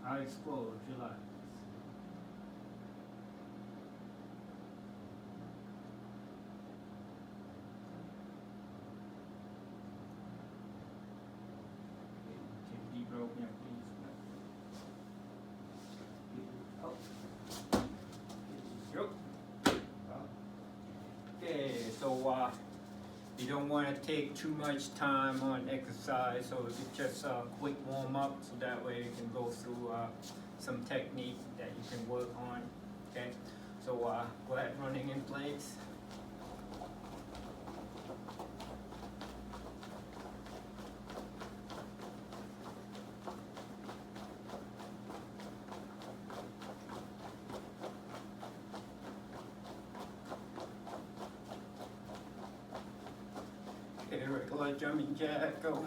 I explode, relax. Okay, take a deep breath in, please. Up. Okay, so you don't want to take too much time on exercise, so it's just a quick warm up, so that way you can go through some technique that you can work on. Okay, so go ahead, running in place. Okay, regular jumping jack, go.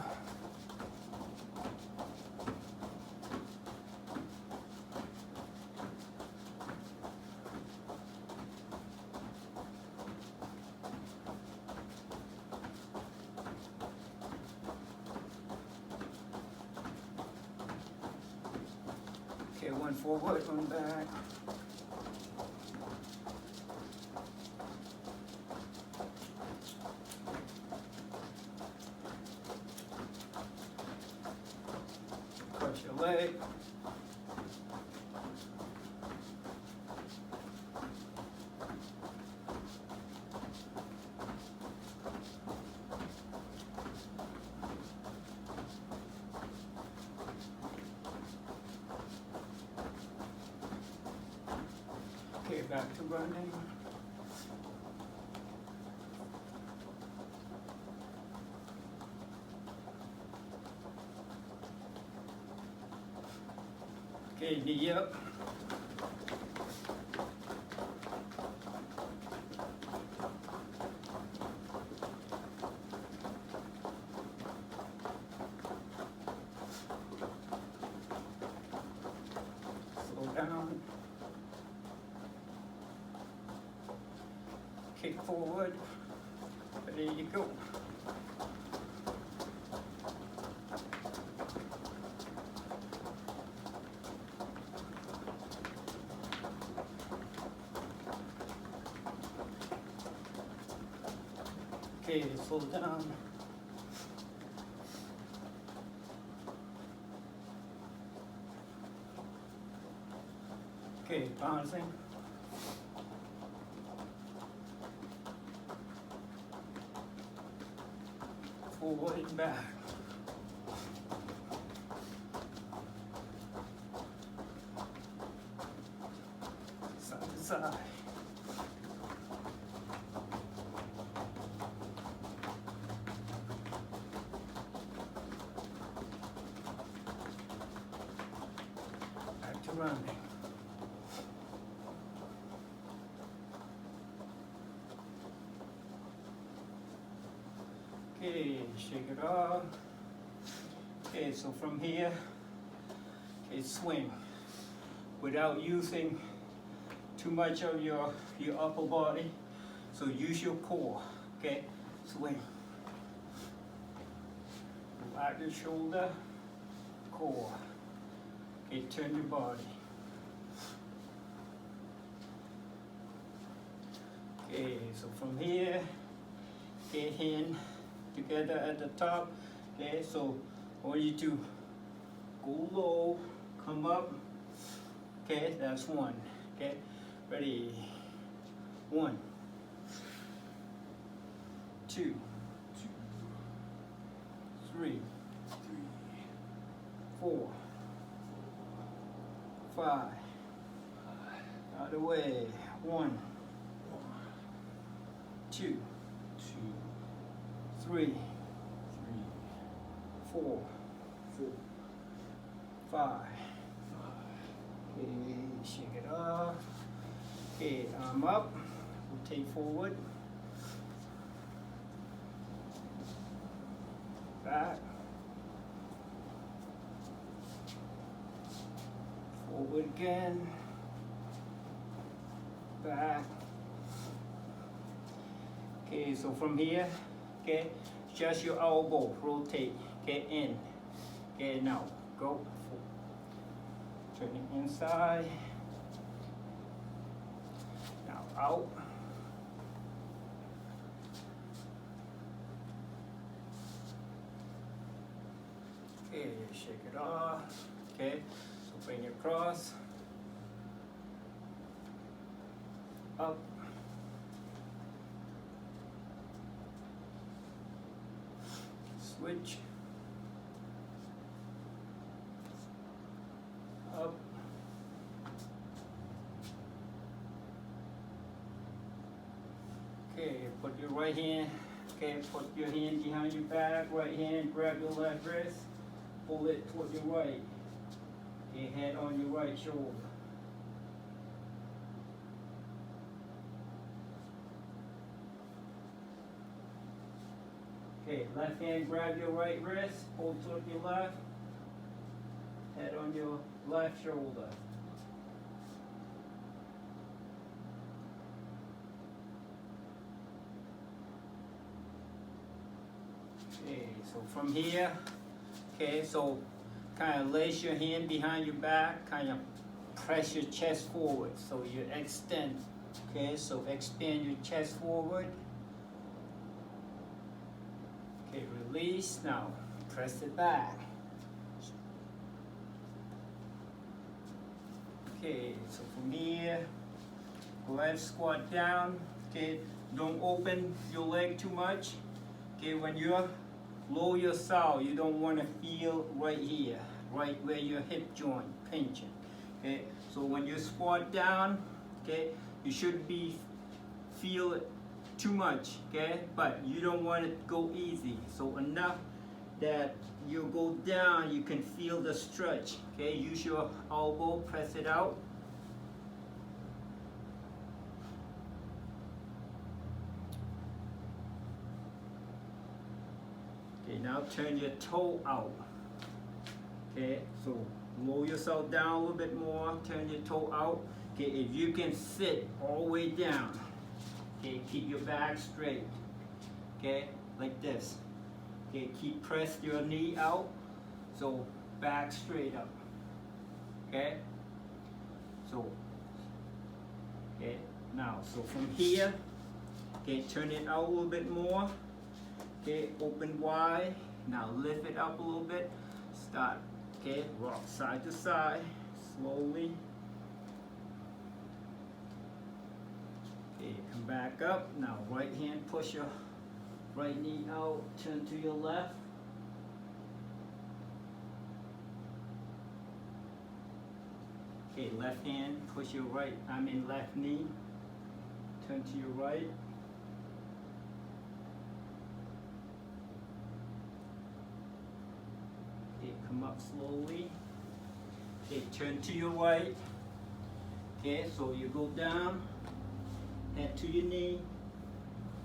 Okay, one forward, one back. Cross your leg. Okay, back to running. Okay, knee up. Slow down. Kick forward. There you go. Okay, slow down. Okay, bouncing. Forward and back. Side to side. Back to running. Okay, shake it off. Okay, so from here, okay, swing without using too much of your upper body. So use your core. Okay, swing. Back the shoulder, core. Okay, turn your body. Okay, so from here, okay, hand together at the top. Okay, so I want you to go low, come up. Okay, that's one. Okay, ready? 1, 2, 3, 4, 5. Out of the way. 1, 2, 3, 4, 5. Okay, shake it off. Okay, arm up. Rotate forward. Back. Forward again. Back. Okay, so from here, okay, just your elbow, rotate, okay, in. Okay, now, go. Turn it inside. Now out. Okay, shake it off. Okay, so bring it across. Up. Switch. Up. Okay, put your right hand, okay, put your hand behind your back, right hand, grab your left wrist, pull it toward your right. Okay, head on your right shoulder. Okay, left hand grab your right wrist, pull toward your left, head on your left shoulder. Okay, so from here, okay, so kind of lace your hand behind your back, kind of press your chest forward, so you extend. Okay, so expand your chest forward. Okay, release. Now press it back. Okay, so from here, go ahead, squat down. Okay, don't open your leg too much. Okay, when you're low yourself, you don't want to feel right here, right where your hip joint pinching. Okay, so when you squat down, okay, you should be feel it too much, okay, but you don't want it to go easy. So enough that you go down, you can feel the stretch. Okay, use your elbow, press it out. Okay, now turn your toe out. Okay, so lower yourself down a little bit more, turn your toe out. Okay, if you can sit all the way down, okay, keep your back straight. Okay, like this. Okay, keep press your knee out, so back straight up. Okay, so, okay, now, so from here, okay, turn it out a little bit more. Okay, open wide. Now lift it up a little bit. Start. Okay, rock side to side, slowly. Okay, come back up. Now right hand, push your right knee out, turn to your left. Okay, left hand, push your left knee, turn to your right. Okay, come up slowly. Okay, turn to your right. Okay, so you go down, head to your knee.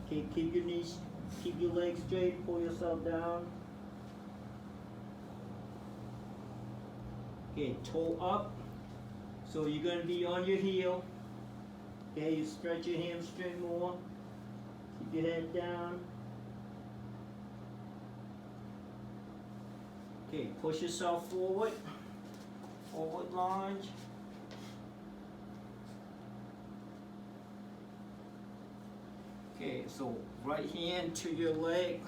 Okay, keep your knees, keep your legs straight, pull yourself down. Okay, toe up. So you're gonna be on your heel. Okay, you stretch your hamstring more. Keep your head down. Okay, push yourself forward. Forward lunge. Okay, so right hand to your leg.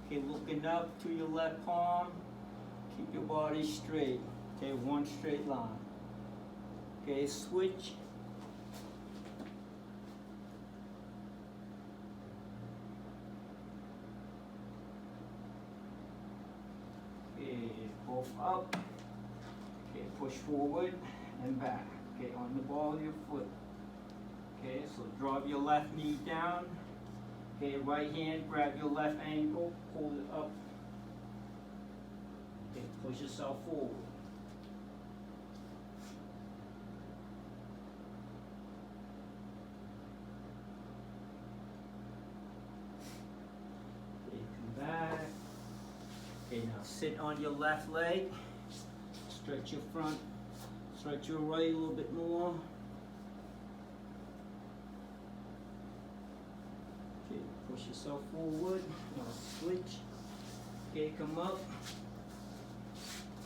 Okay, looking up to your left palm. Keep your body straight. Okay, one straight line. Okay, switch. Okay, both up. Okay, push forward and back. Okay, on the ball of your foot. Okay, so drop your left knee down. Okay, right hand, grab your left ankle, hold it up. Okay, push yourself forward. Okay, come back. Okay, now sit on your left leg. Stretch your front, stretch your right a little bit more. Okay, push yourself forward. Now switch. Okay, come up.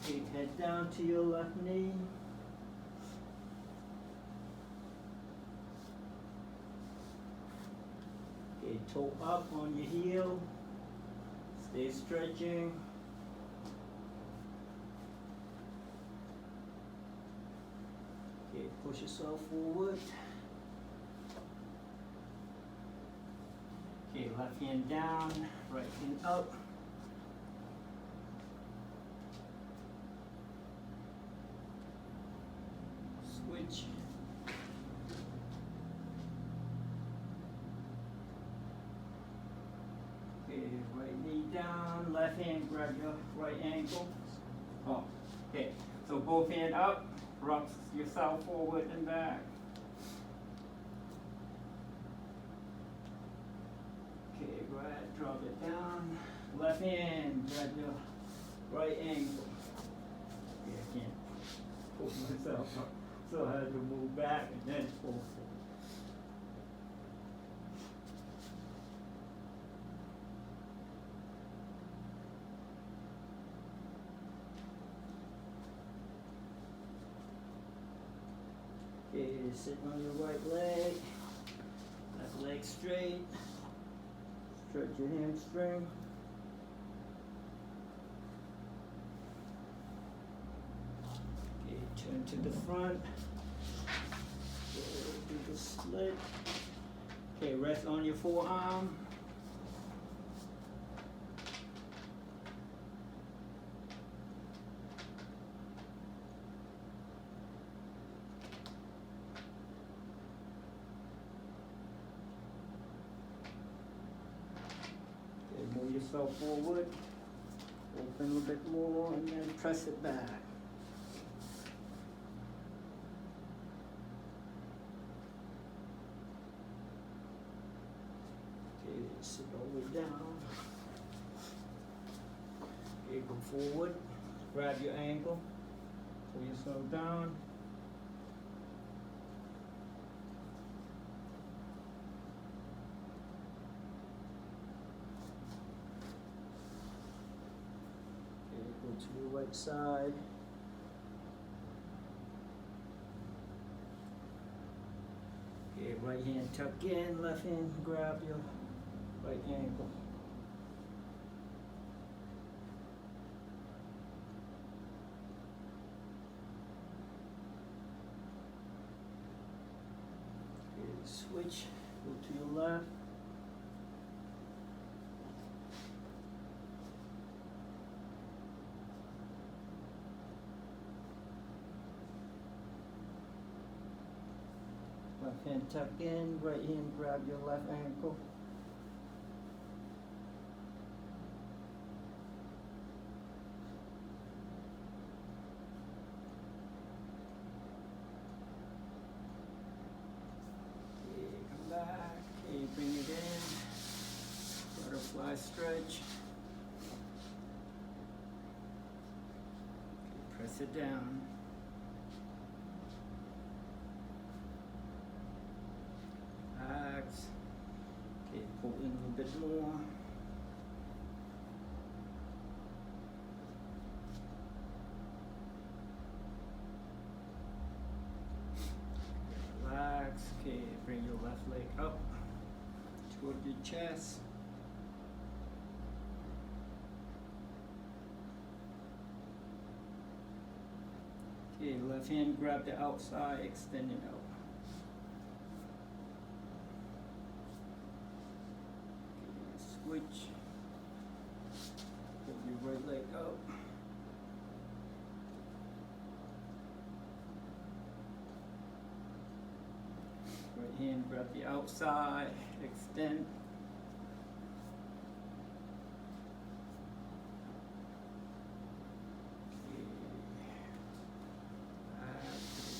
Okay, head down to your left knee. Okay, toe up on your heel. Stay stretching. Okay, push yourself forward. Okay, left hand down, right hand up. Switch. Okay, right knee down, left hand grab your right ankle. Oh, okay, so both hand up, rock yourself forward and back. Okay, right, drop it down. Left hand, grab your right ankle. Yeah, I can't pull myself up. So I have to move back and then pull forward. Okay, sit on your right leg. Left leg straight. Stretch your hamstring. Okay, turn to the front. Do the split. Okay, rest on your forearm. Okay, move yourself forward. Open a little bit more and then press it back. Okay, sit all the way down. Okay, go forward. Grab your ankle. Pull yourself down. Okay, go to your right side. Okay, right hand tuck in, left hand grab your right ankle. Okay, switch, go to your left. Left hand tuck in, right hand grab your left ankle. Okay, come back. Okay, bring it in. Butterfly stretch. Okay, press it down. Relax. Okay, pull in a little bit more. Relax. Okay, bring your left leg up toward your chest. Okay, left hand grab the outside, extend it out. Okay, switch. Pull your right leg up. Right hand grab the outside, extend.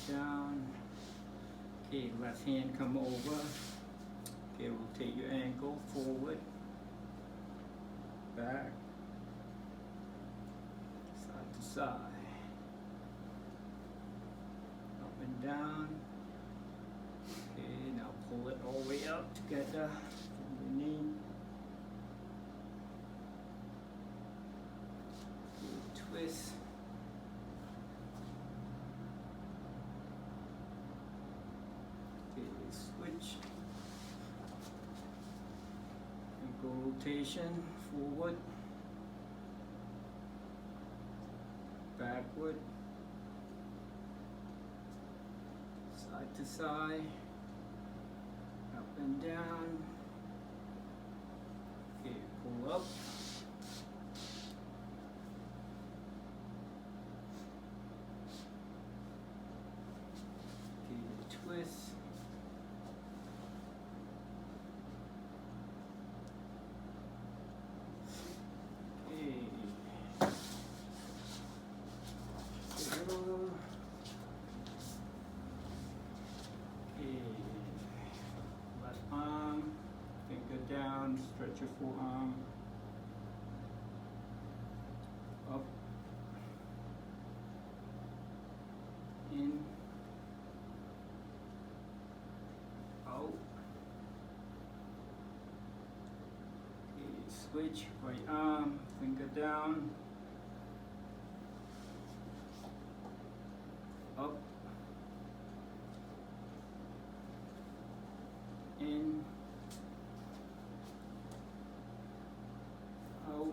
Down. Okay, left hand come over. Okay, rotate your ankle forward, back, side to side, up and down. Okay, now pull it all the way up together from your knee. Okay, twist. Switch. rotation, forward, backward, side to side, up and down. Okay, pull up. Okay, twist. Left arm, finger down, stretch your forearm. Up, in, out. Okay, switch, right arm, finger down. Up, in, out,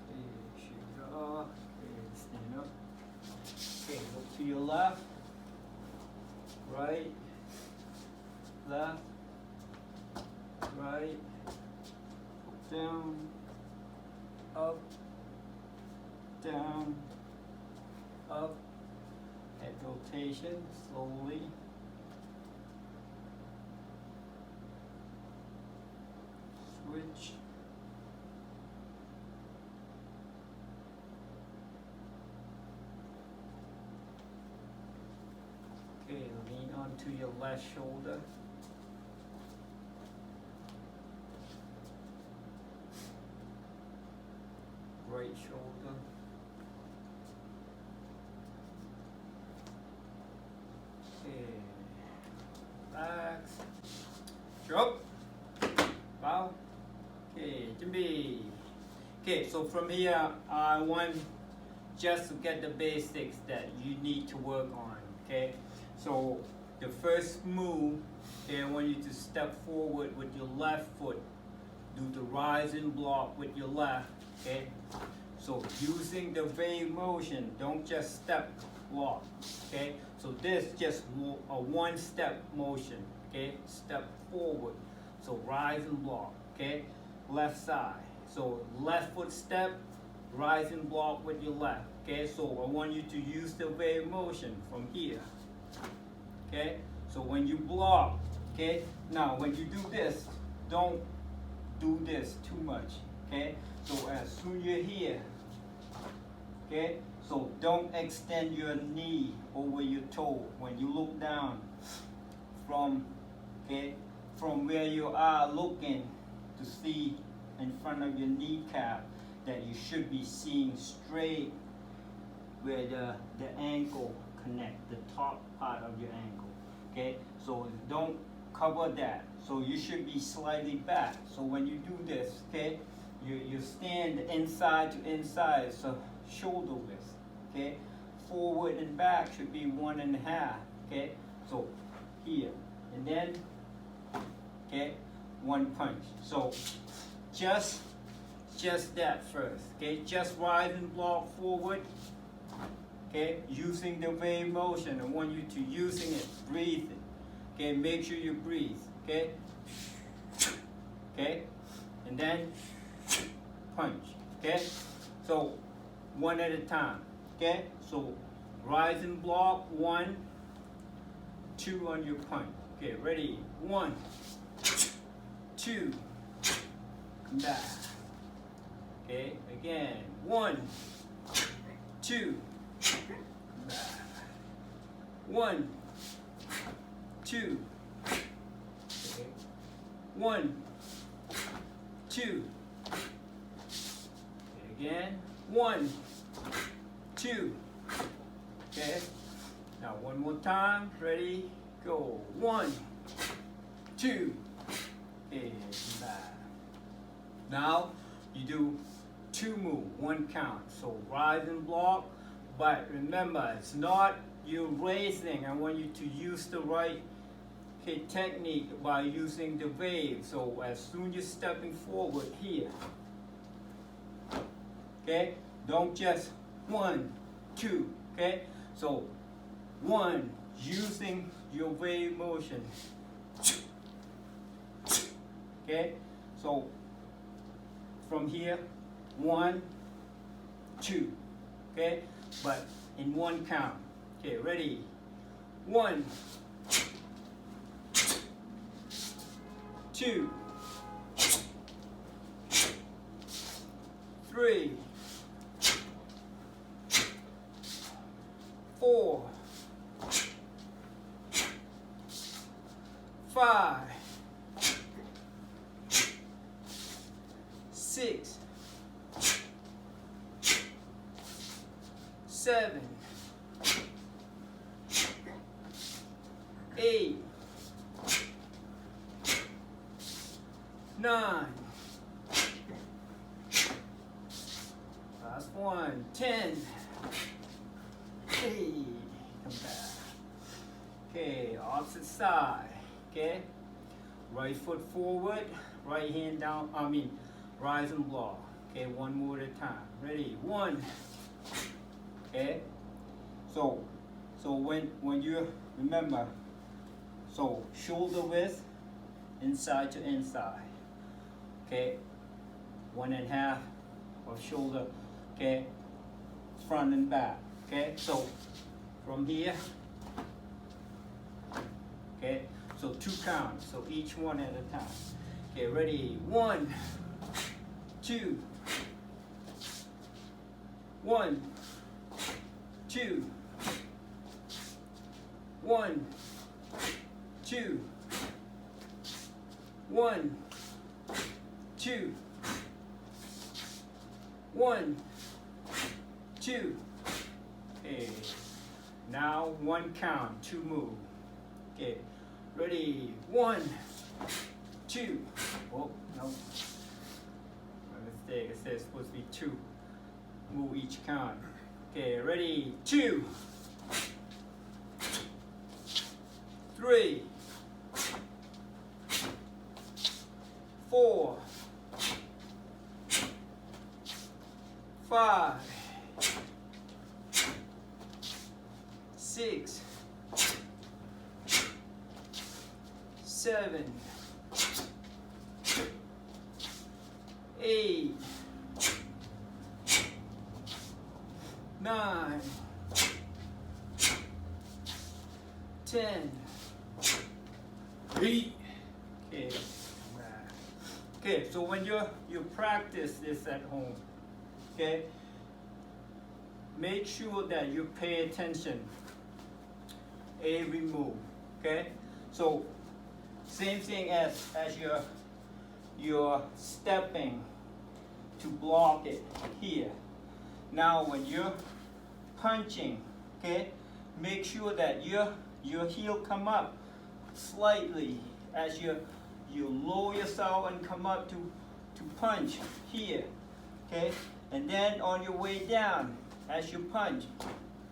okay, shake it off, okay, stand up, okay, look to your left, right, left, right, down, up, down, up, head rotation, slowly, switch, okay, lean onto your left shoulder, right shoulder, okay, relax, drop, bow, okay, 준비. Okay, so from here, I want just to get the basics that you need to work on, okay? So the first move, okay, I want you to step forward with your left foot, do the rising block with your left, okay? So using the wave motion, don't just step block, okay? So this just a one step motion, okay? Step forward, so rise and block, okay? Left side, so left foot step, rise and block with your left, okay? So I want you to use the wave motion from here, okay? So when you block, okay? Now when you do this, don't do this too much, okay? So as soon as you're here, okay? So don't extend your knee over your toe when you look down from, okay, from where you are looking to see in front of your kneecap, that you should be seeing straight where the ankle connect, the top part of your ankle, okay? So don't cover that. So you should be slightly back. So when you do this, okay, you stand inside to inside, so shoulder width, okay? Forward and back should be 1.5, okay? So here, and then, okay, one punch. So just that first, okay? Just rise and block forward, okay? Using the wave motion. I want you to using it, breathing, okay? Make sure you breathe, okay? Okay? And then punch, okay? So one at a time, okay? So rise and block, 1, 2 on your punch. Okay, ready? 1, 2, come back. Okay, again, 1, 2, come back. 1, 2, okay. 1, 2, okay, again, 1, 2, okay. Now one more time, ready, go. 1, 2, okay, come back. Now you do 2 moves, 1 count. So rise and block, but remember, it's not you racing. I want you to use the right okay, technique by using the wave. So as soon as you're stepping forward here, okay, don't just 1, 2, okay? So 1, using your wave motion, okay? So from here, 1, 2, okay? But in 1 count. Okay, ready? 1, 2, 3, 4, 5, 6, 7, 8, 9, last one, 10. Hey, come back. Okay, opposite side. Okay, right foot forward, right hand down. Rise and block. Okay, one more at a time. Ready? 1. Okay. So when you remember, so shoulder width, inside to inside. Okay, 1.5 of shoulder. Okay, front and back. Okay, so from here. Okay, so 2 counts. So each one at a time. Okay, ready? 1, 2, 1, 2, 1, 2, 1, 2, 1, 2. Okay, now 1 count, 2 move. Okay, ready? 1, 2. Oh, no. My mistake. It says it's supposed to be 2. Move each count. Okay, ready? 2, 3, 4, 5, 6, 7, 8, 9, 10. 8. Okay. Okay, so when you practice this at home, okay, make sure that you pay attention every move. Okay, so same thing as you're stepping to block it here. Now when you're punching, okay, make sure that your heel come up slightly as you lower yourself and come up to punch here, okay, and then on your way down as you punch,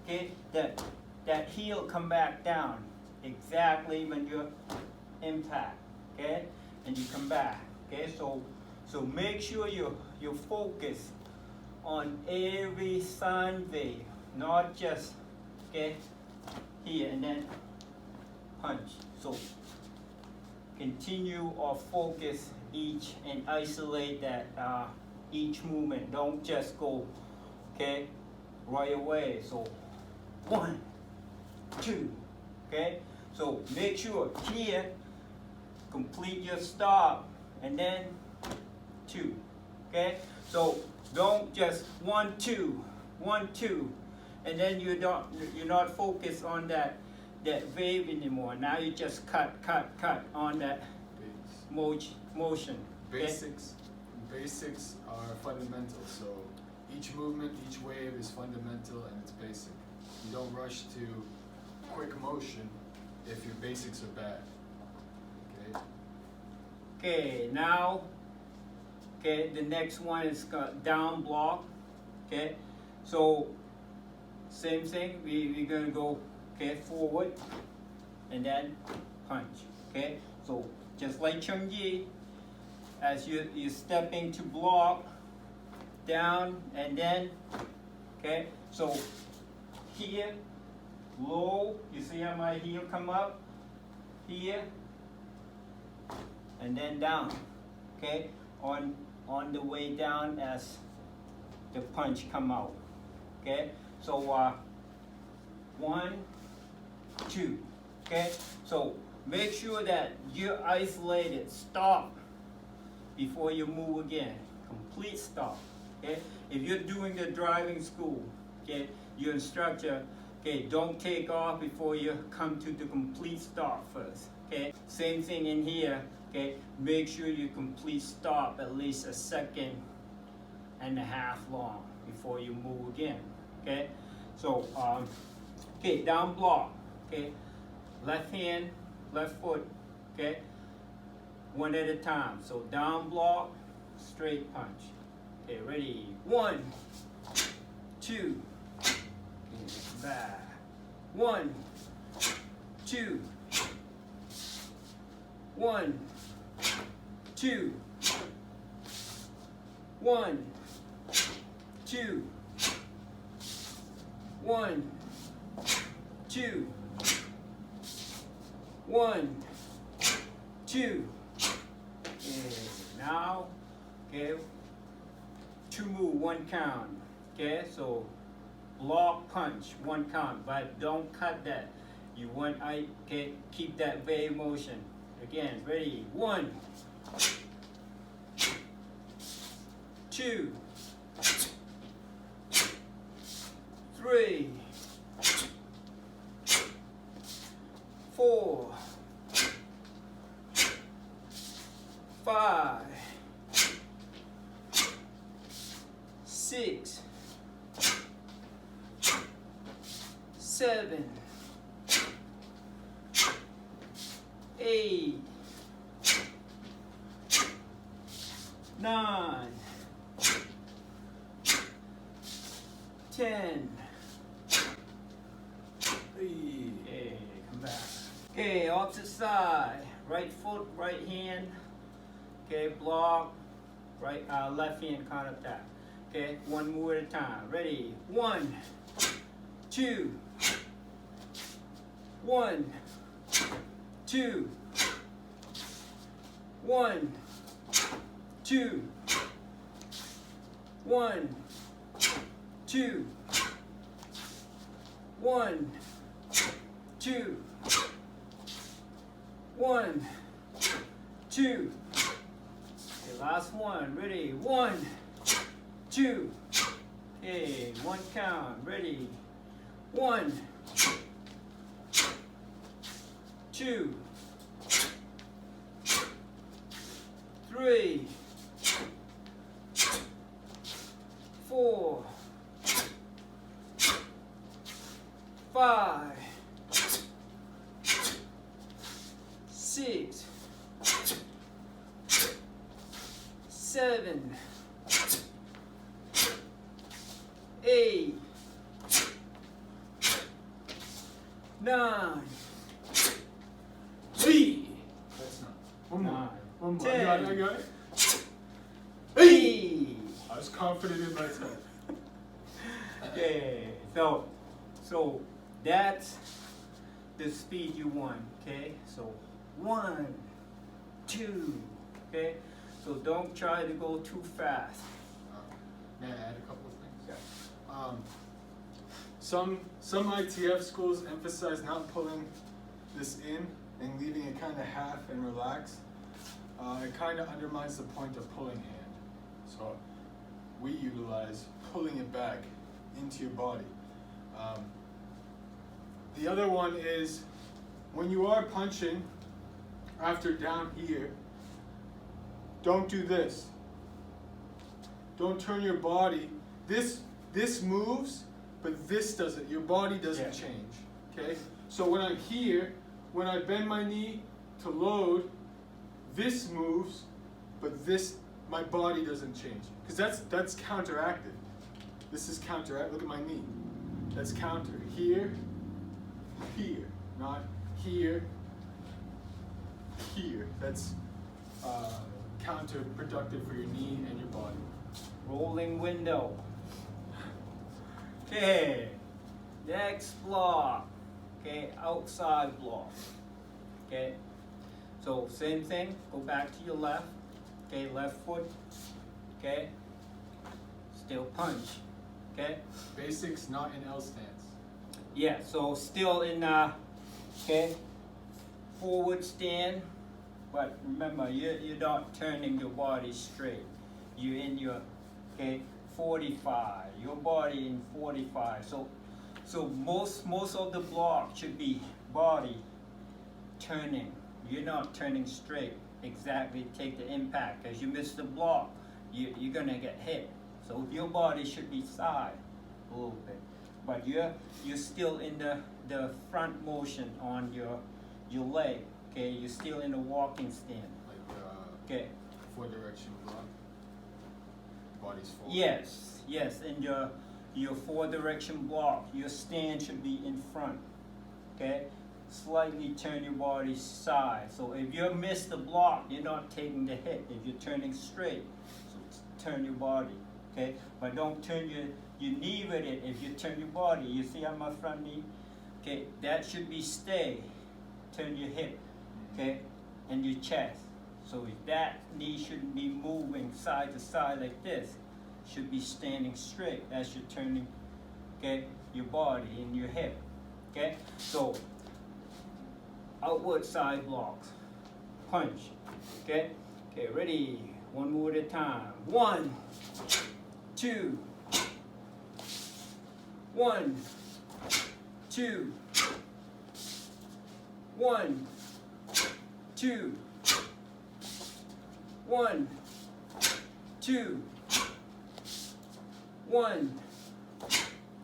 okay, that heel come back down exactly when you impact, okay, and you come back, okay. So make sure you focus on every sine wave, not just, okay, here and then punch. So continue or focus each and isolate that each movement. Don't just go, okay, right away. So 1, 2, okay. So make sure here, complete your stop, and then 2, okay. So don't just 1, 2, 1, 2, and then you're not focused on that wave anymore. Now you just cut on that motion. Okay? Basics are fundamental. So each movement, each wave is fundamental and it's basic. You don't rush to quick motion if your basics are bad. Okay. Okay. Now, okay. The next one is down block. Okay. So same thing. We're gonna go, okay, forward. and then punch. Okay, so just like Chung Yi, as you're stepping to block, down and then, okay, so here, low, you see how my heel come up, here, and then down, okay, on the way down as the punch come out, okay, so 1, 2, okay, so make sure that you're isolated, stop before you move again, complete stop, okay, if you're doing the driving school, okay, your instructor, okay, don't take off before you come to the complete stop first, okay, same thing in here, okay, make sure you complete stop at least 1.5 seconds long before you move again, okay, so okay, down block, okay, left hand, left foot, okay, one at a time, so down block, straight punch, okay, ready, 1, 2, back, 1, 2, 1, 2, 1, 2, 1, 2, 1, 2. Okay, now, okay, 2 move, 1 count. Okay, so block, punch, 1 count, but don't cut that. You want, okay, keep that wave motion. Again, ready, 1, 2, 3, 4, 5, 6, 7, 8, 9, 10. Okay, come back. Okay, opposite side. Right foot, right hand. Okay, block. Right, left hand counter attack. Okay, 1 move at a time. Ready? 1, 2, 1, 2, 1, 2, 1, 2, 1, 2, 1, 2. Okay, last one. Ready? 1, 2. Okay, 1 count. Ready? 1, 2, 3, 4, 5, 6, 7, 8, 9, 3. That's not. One more. 9, One more. 10. I got it. 8. I was confident in myself. Okay, so that's the speed you want, okay? So 1, 2, okay? So don't try to go too fast. May I add a couple of things? Some ITF schools emphasize not pulling this in and leaving it kind of half and relaxed. It kind of undermines the point of pulling hand. So we utilize pulling it back into your body. The other one is when you are punching after down here, don't do this. Don't turn your body. This moves, but this doesn't. Your body doesn't change. Okay? So when I'm here, when I bend my knee to load, this moves, but my body doesn't change. Because that's counteractive. This is counteractive. Look at my knee. That's counter. Here, not here, here. That's counterproductive for your knee and your body. Rolling window. Okay, next block. Okay, outside block. Okay, so same thing, go back to your left. Okay, left foot. Okay, still punch. Okay, Basics, not in L stance. yeah, so still in okay, forward stand, but remember you're not turning your body straight. You're in your 45. Your body in 45. So most of the block should be body turning. You're not turning straight. Exactly. Take the impact. As you miss the block, you're gonna get hit. So your body should be side a little bit, but you're still in the front motion on your leg. Okay, you're still in the walking stand. Like Okay. 4 direction block. Body's forward. Yes, in your 4 direction block, your stand should be in front. Okay, slightly turn your body side. So if you miss the block, you're not taking the hit. If you're turning straight, so turn your body. Okay, but don't turn your knee with it. If you turn your body, you see on my front knee. Okay, that should be stay. Turn your hip. Okay, and your chest. So if that knee shouldn't be moving side to side like this, should be standing straight as you're turning, okay, your body and your hip. Okay, so outward side blocks, punch. Okay, ready. One more at a time. 1, 2, 1, 2, 1, 2, 1, 2, 1,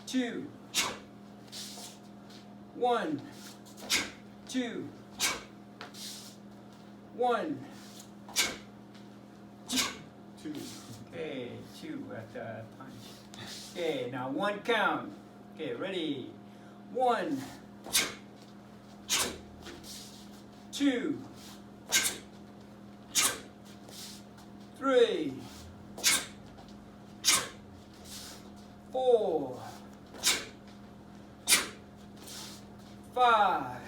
2, 1, 2, 1, 2. Okay, 2 at the punch. Okay, now 1 count. Okay, ready. 1, 2, 3, 4, 5,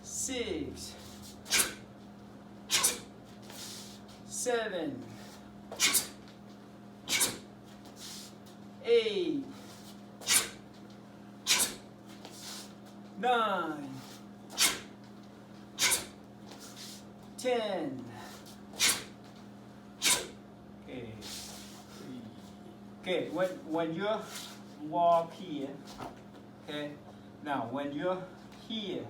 6, 7, 8, 9, 10. Okay, when you're walk here, okay, now when you're here,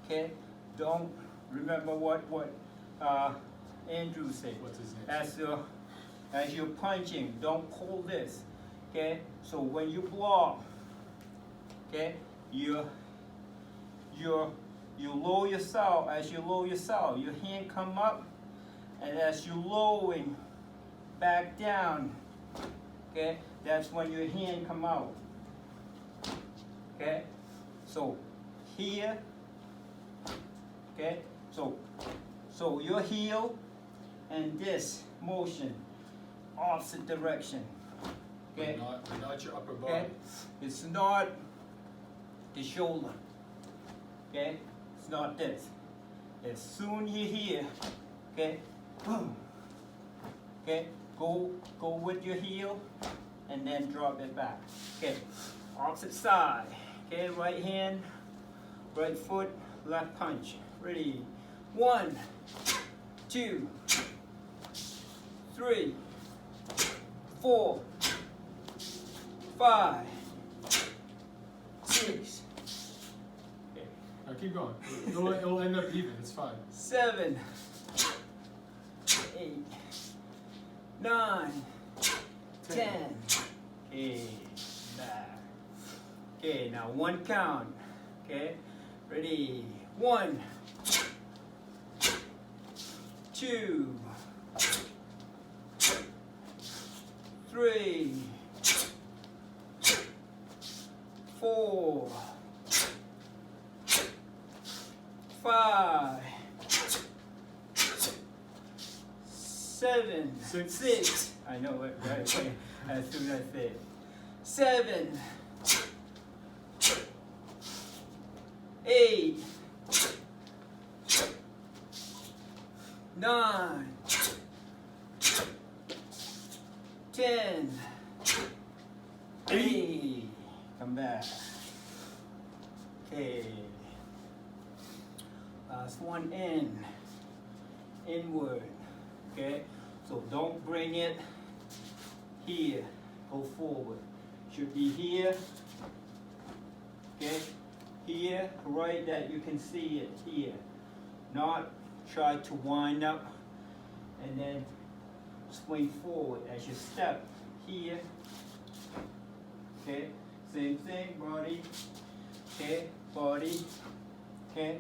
okay, don't remember what Andrew said. What's his name? As you're punching, don't pull this, okay. So when you block, okay, you lower yourself. As you lower yourself, your hand come up, and as you're lowering back down, okay, that's when your hand come out. Okay, so here, okay, so your heel and this motion, opposite direction. Okay, not your upper body. okay, it's not the shoulder. Okay, it's not this. As soon you're here, okay, boom. Okay, go with your heel and then drop it back. Okay, opposite side. Okay, right hand, right foot, left punch. Ready? 1, 2, 3, 4, 5, 6. Now keep going. It'll end up even. It's fine. 7, 8, 9, 10. Okay, back. Okay, now 1 count. Okay, ready? 1, 2, 3, 4, 5, 7, 6. I know it right away as soon as I say it. 7, 8, 9, 10. Hey, come back. Okay. Last one in. Inward. Okay. So don't bring it here. Go forward. Should be here. Okay. Here, right, that you can see it here. Not try to wind up and then swing forward as you step here. Okay, same thing, body. Okay, body. Okay,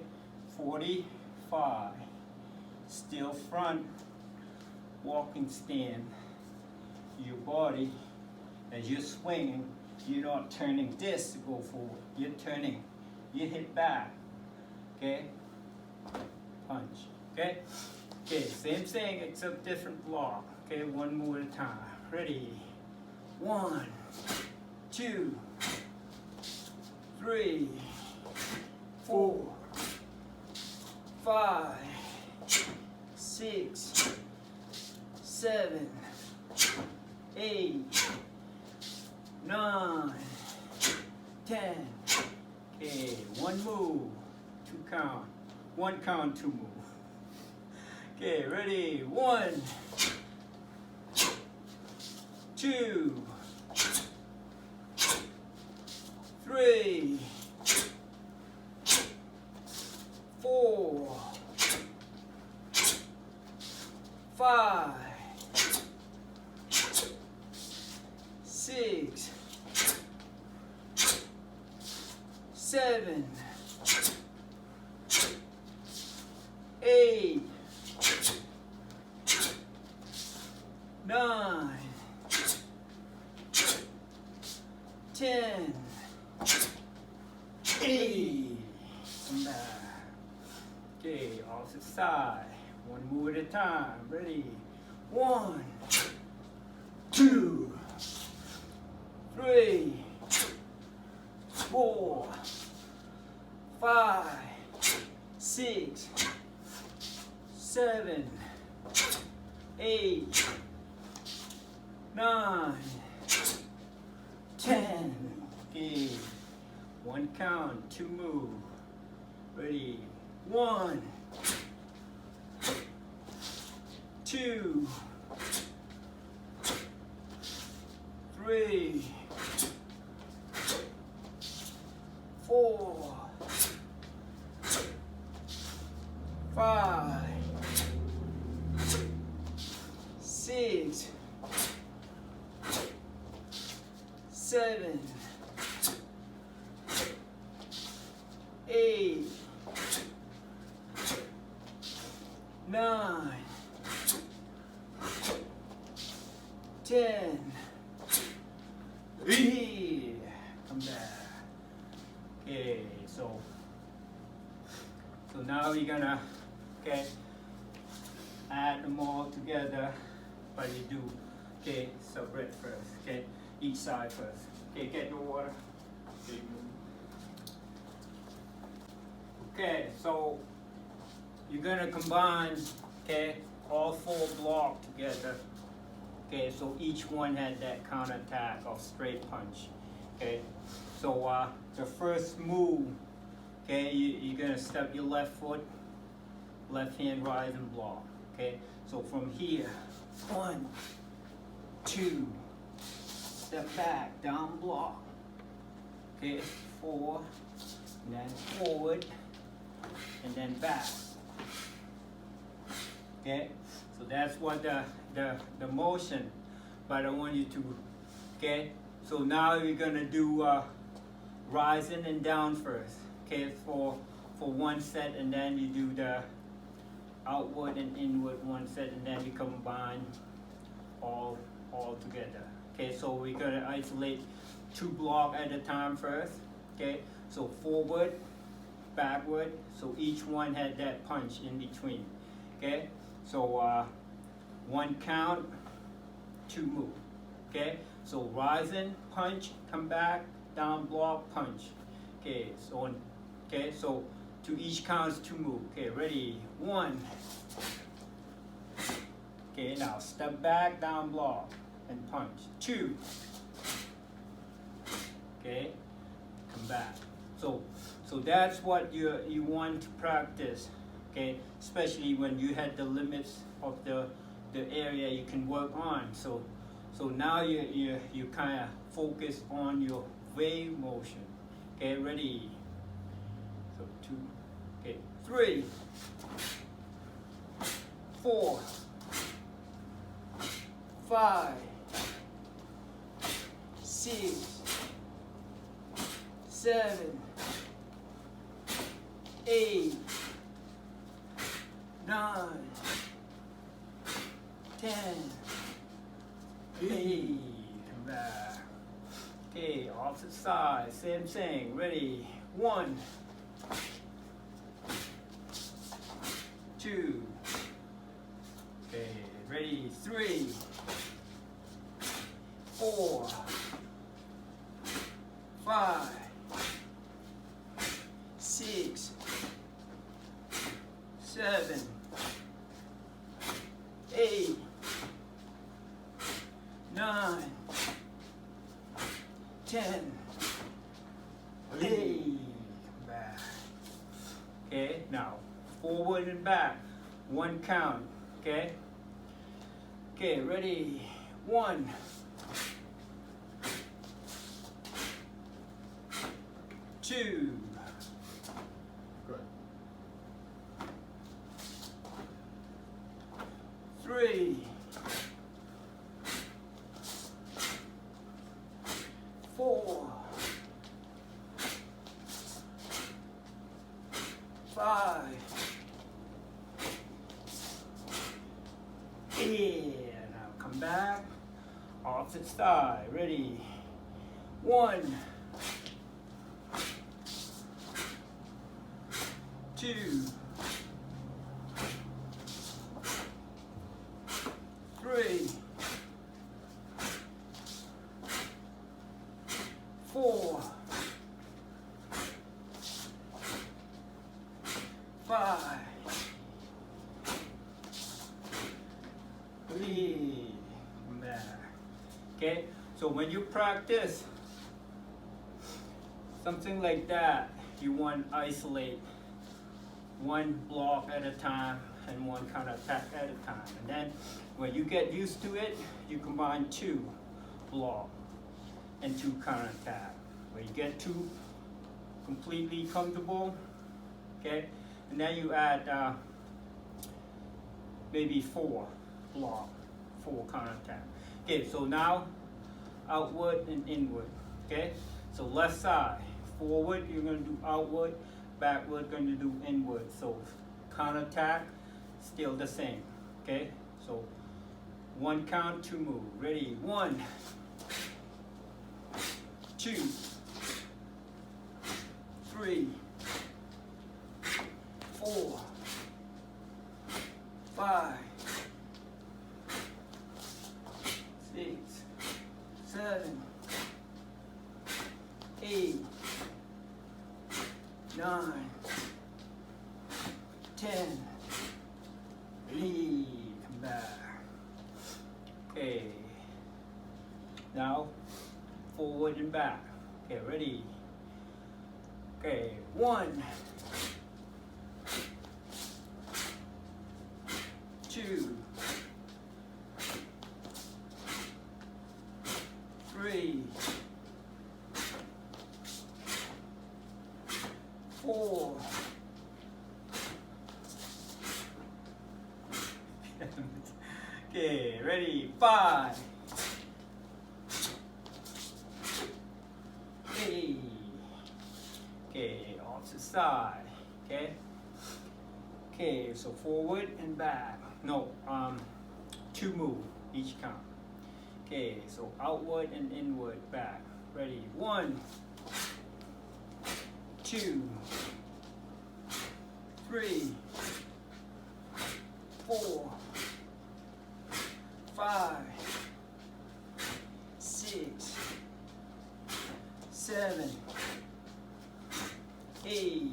45. Still front, walking stand. Your body, as you're swinging, you're not turning this to go forward. You're turning. You hit back. Okay, punch. Okay, okay, same thing except different block. Okay, one more at a time. Ready? 1, 2, 3, 4, 5, 6, 7, 8, 9, 10. Okay, one move, 2 count. 1 count, 2 move. Okay, ready? 1, 2, 3, 4, 5, 6, 7, 8, 9, 10. Hey, come back. Okay, opposite side. One move at a time. Ready? 1, 2, 3, 4, 5, 6, 7, 8, 9, 10. Okay. 1 count, 2 move. Ready? 1, 2, 3, 4, 5, 6, 7, 8, 9, 10. Hey, come back. Okay, so now we're gonna add them all together. But you do separate first. Okay, each side first. Okay, get the water. Okay, so you're gonna combine all 4 blocks together. Okay, so each one had that counter attack of straight punch. Okay, so the first move, you're gonna step your left foot, left hand rise and block. Okay, so from here, 1, 2, step back, down block. Okay, 4, and then forward, and then back. Okay, so that's what the motion, but I want you to, so now you're gonna do rising and down first, for 1 set, and then you do the outward and inward 1 set, and then you combine all together. Okay, so we're gonna isolate 2 blocks at a time first. Okay, so forward, backward, so each one had that punch in between. Okay, so 1 count, 2 move. Okay, so rising, punch, come back, down block, punch. Okay, so to each count is 2 move. Okay, ready, 1. Okay, now step back, down block, and punch. 2. Okay, come back. So that's what you want to practice. Okay, especially when you had the limits of the area you can work on. So now you kind of focus on your wave motion. Okay, ready. So 2. Okay, 3, 4, 5, 6, 7, 8, 9, 10. Hey, come back. Okay, opposite side, same thing. Ready? 1, 2. Okay, ready? 3, 4, 5, 6, 7, 8, 9, 10. Hey, come back. Okay, now forward and back. 1 count. Okay. Okay, ready? 1, 2. Good. 3, 4, 5, 8. Now come back. Opposite side. Ready? 1, 2, 3, 4, 5, 3. Come back. Okay, so when you practice something like that, you want to isolate 1 block at a time and 1 counter attack at a time. And then when you get used to it, you combine 2 block and 2 counter attack. When you get 2 completely comfortable, okay, and then you add maybe 4 block, 4 counter attack. Okay, so now outward and inward. Okay, so left side, forward you're going to do outward, backward going to do inward. So counter attack still the same. Okay, so 1 count, 2 move. Ready? 1, 2, 3, 4, 5, 6, 7, 8, 9, 10. Lead. Come back. Okay. Now forward and back. Okay, ready? Okay, 1, 2, 3, 4, okay, ready? 5, 8. Okay, opposite side. Okay. Okay, so forward and back. No, 2 move each count. Okay, so outward and inward back. Ready? 1, 2, 3, 4, 5, 6, 7, 8,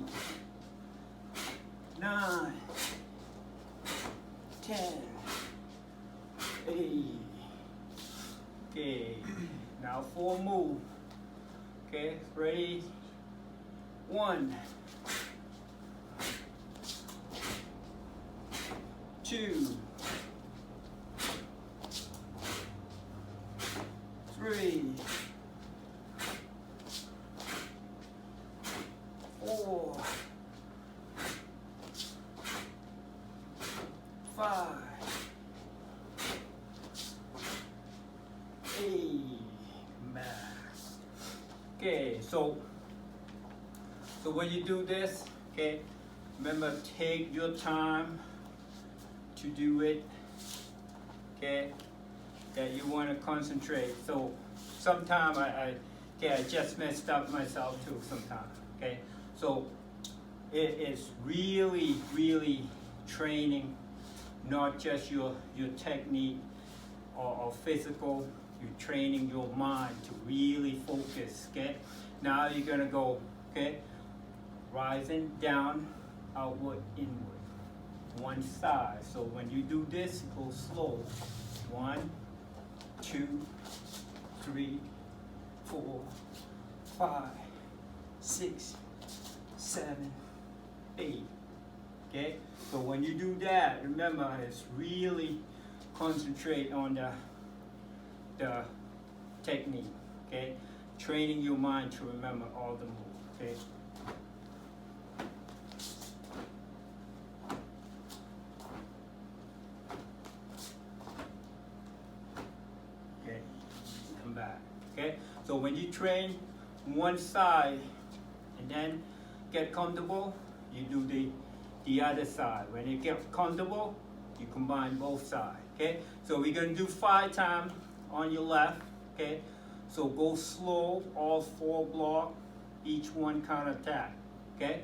9, 10, 8. Okay, now full move. Okay, ready? 1, 2, 3, 4, 5, 8. Okay, so when you do this, okay, remember take your time to do it, okay, that you want to concentrate. So sometimes I just messed up myself too sometimes, okay. So it is really, really training, not just your technique or physical. You're training your mind to really focus, okay. Now you're gonna go, okay, rising, down, outward, inward, one side. So when you do this, go slow. 1, 2, 3, 4, 5, 6, 7, 8. Okay? So when you do that, remember it's really concentrate on the technique. Okay? Training your mind to remember all the moves. Okay? Okay, come back. Okay, so when you train one side and then get comfortable, you do the other side. When you get comfortable, you combine both sides. Okay, so we're gonna do 5 times on your left. Okay, so go slow, all 4 blocks, each one counter attack. Okay,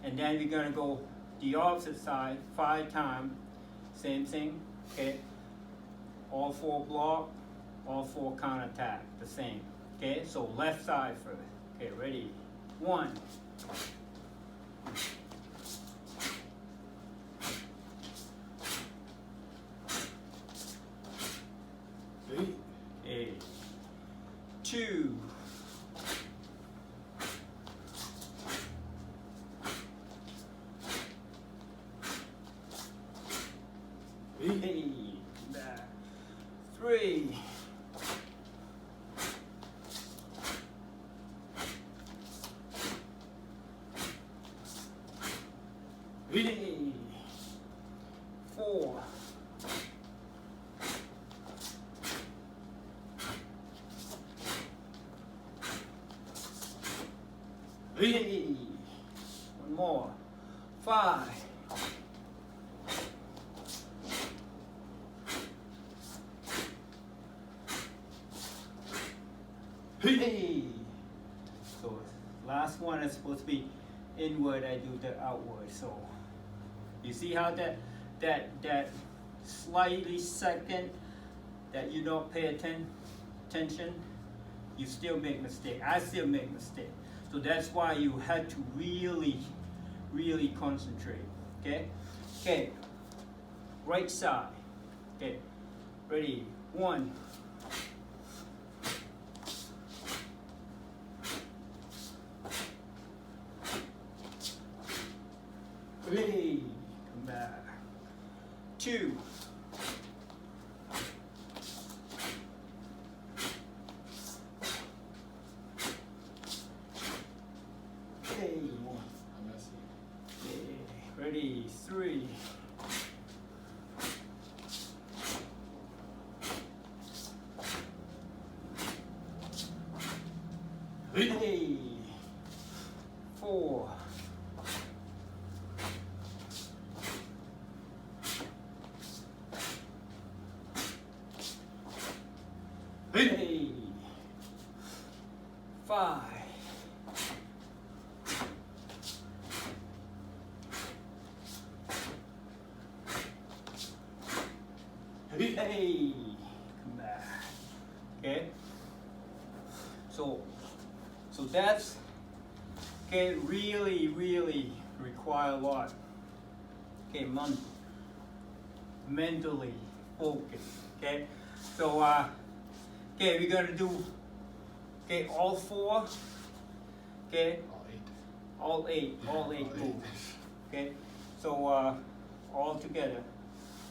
and then we're gonna go the opposite side 5 times, same thing. Okay, all 4 blocks, all 4 counter attack, the same. Okay, so left side first. Okay, ready? 1, 2, back. 3, 4, 1 more. 5, 3. So last one is supposed to be inward. I do the outward. So you see how that slightly second that you don't pay attention, you still make mistake. I still make mistake. So that's why you had to really concentrate. Okay? Okay. Right side. Okay. Ready? 1, 3. Come back. 2, 3. Ready? 3, 4, 5, Hey, come back. Okay. So that's okay. Really require a lot. Okay, mentally focus. Okay. So okay, we're gonna do all 4. Okay. All eight. All eight All moves. Okay. So all together.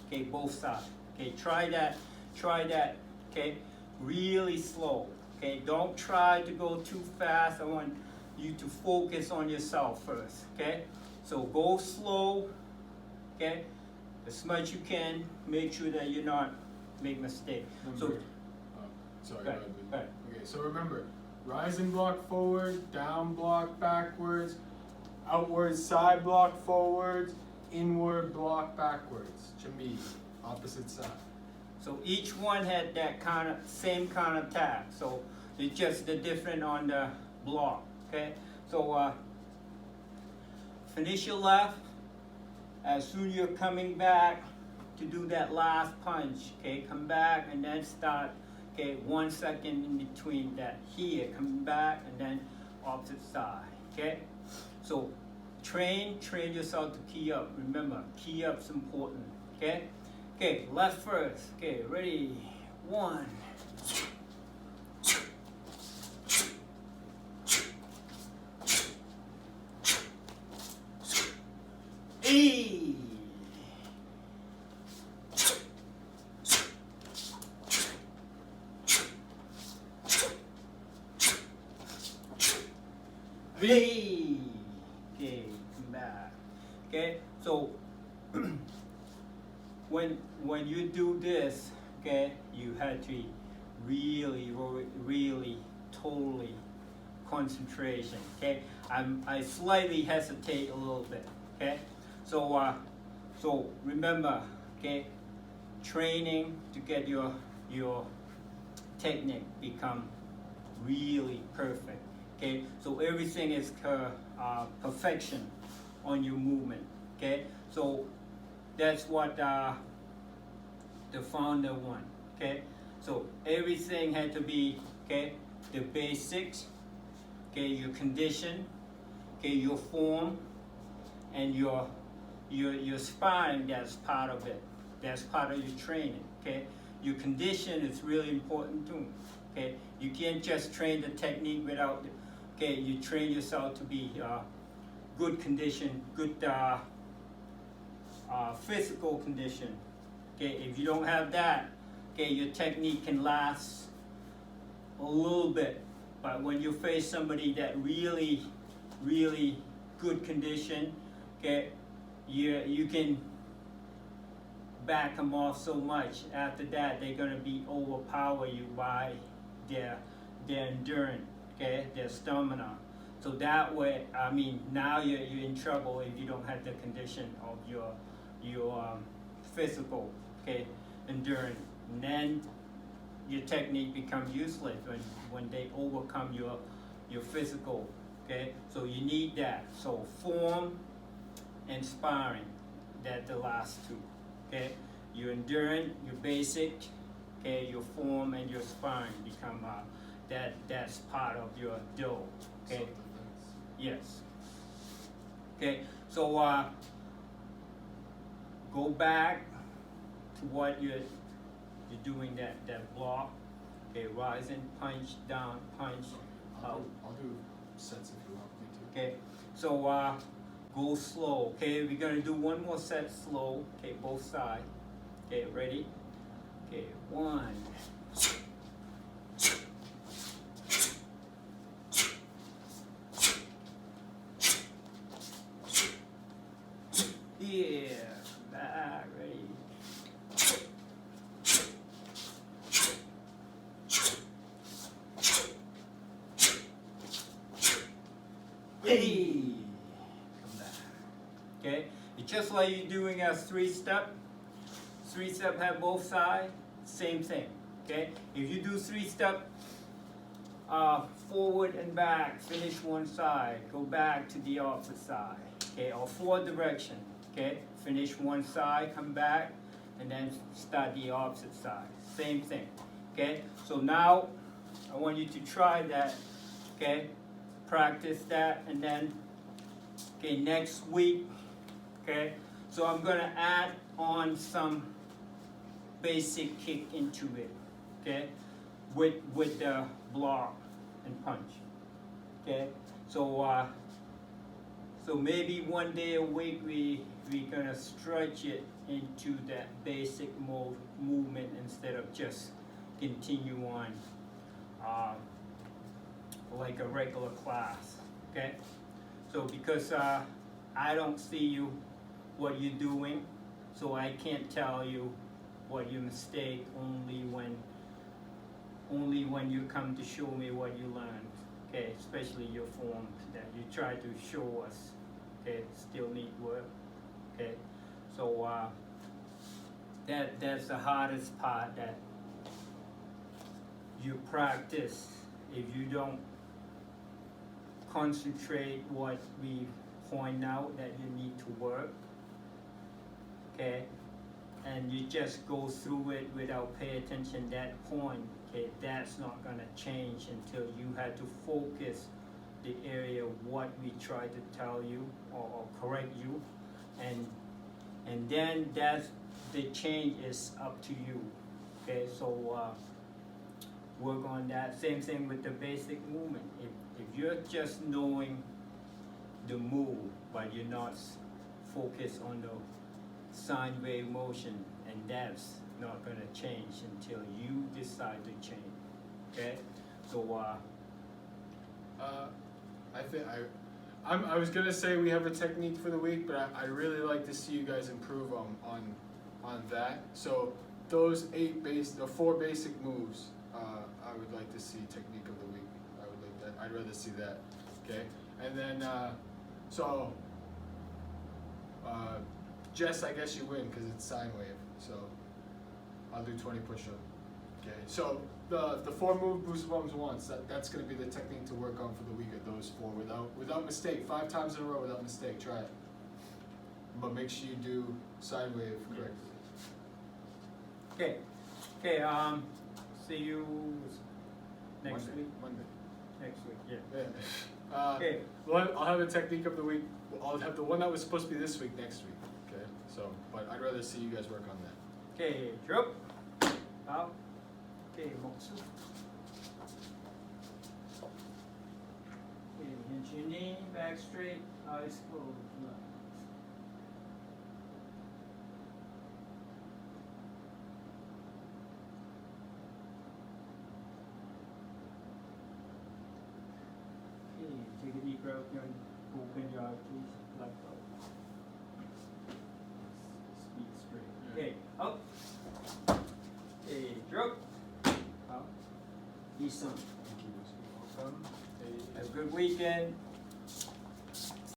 Okay, both sides. Okay, try that. Okay, really slow. Okay, don't try to go too fast. I want you to focus on yourself first. Okay, so go slow. Okay, as much you can. Make sure that you're not make mistake. Remember, sorry, go ahead. Right. Okay, so remember, rising block forward, down block backwards, outward side block forwards, inward block backwards. Chami, opposite side. So each one had that same kind of tag. So it's just the different on the block. Okay. So finish your left. As soon as you're coming back to do that last punch. Okay. Come back and then start. Okay. 1 second in between that. Here, come back and then opposite side. Okay. So train yourself to key up. Remember, key up's important. Okay. Okay, left first. Okay, ready? 1. E. V. Okay, come back. Okay, so when you do this, okay, you have to really totally concentration. Okay, I slightly hesitate a little bit. Okay, so remember, okay, training to get your technique become really perfect. Okay, so everything is perfection on your movement. Okay, so that's what the founder want. Okay, so everything had to be the basics. Okay, your condition. Okay, your form, and your sparring. That's part of it. That's part of your training. Okay, your condition is really important too. Okay, you can't just train the technique without. Okay, you train yourself to be good condition, good physical condition. Okay, if you don't have that, okay, your technique can last a little bit, but when you face somebody that really good condition, okay, you can back them off so much. After that, they're gonna be overpower you by their endurance, okay, their stamina. So that way, I mean, now you're in trouble if you don't have the condition of your physical, okay, endurance. And then your technique becomes useless when they overcome your physical, okay. So you need that. So form and sparring, that the last two, okay. Your endurance, your basic, okay, your form and your sparring become that's part of your dough, okay. Yes. Okay, so go back to what you're doing, that block. Okay, rising, punch, down, punch, out. I'll do sets if you want me to. Okay, so go slow. Okay, we're gonna do one more set slow. Okay, both sides. Okay, ready? Okay, 1. Yeah, back, ready. Hey, come back. Okay, it's just like you're doing a 3-step. 3-step have both sides, same thing. Okay, if you do 3-step, forward and back, finish one side, go back to the opposite side. Okay, or forward direction. Okay, finish one side, come back, and then start the opposite side. Same thing. Okay? So now I want you to try that. Okay? Practice that, and then next week. Okay? So I'm gonna add on some basic kick into it. Okay? With the block and punch. Okay? So so maybe one day a week we're gonna stretch it into that basic movement instead of just continue on like a regular class. Okay? So because I don't see you what you're doing, so I can't tell you what your mistake only when you come to show me what you learned. Okay, especially your form that you try to show us. Okay, still need work. Okay, so that's the hardest part, that you practice. If you don't concentrate what we point out that you need to work, okay, and you just go through it without paying attention that point, okay, that's not gonna change until you had to focus the area what we try to tell you or correct you, and then that's the change is up to you. Okay, so work on that. Same thing with the basic movement. If you're just knowing the move but you're not focused on the sine wave motion, and that's not gonna change until you decide to change. Okay, so I was gonna say we have a technique for the week, but I really like to see you guys improve on that. So those the 4 basic moves, I would like to see technique of the week. I would like that. I'd rather see that. Okay, and then Jess, I guess you win because it's sine wave. So I'll do 20 push-ups. Okay, so the 4 move boost bums once. That's going to be the technique to work on for the week of those 4 without mistake. 5 times in a row without mistake. Try it, but make sure you do sine wave correctly. okay. See you next week. Monday. Next week, yeah. Yeah. Okay. Well, I'll have a technique of the week. I'll have the one that was supposed to be this week next week. Okay. So, but I'd rather see you guys work on that. Okay, drop. Out. Okay, Moksu. Okay, hinge your knee, back straight, eyes closed. Okay, take a deep breath and open your eyes, please. Left out. Speed straight. Okay, up. Okay, drop. Out. Easy. Thank you. Welcome. Have a good weekend.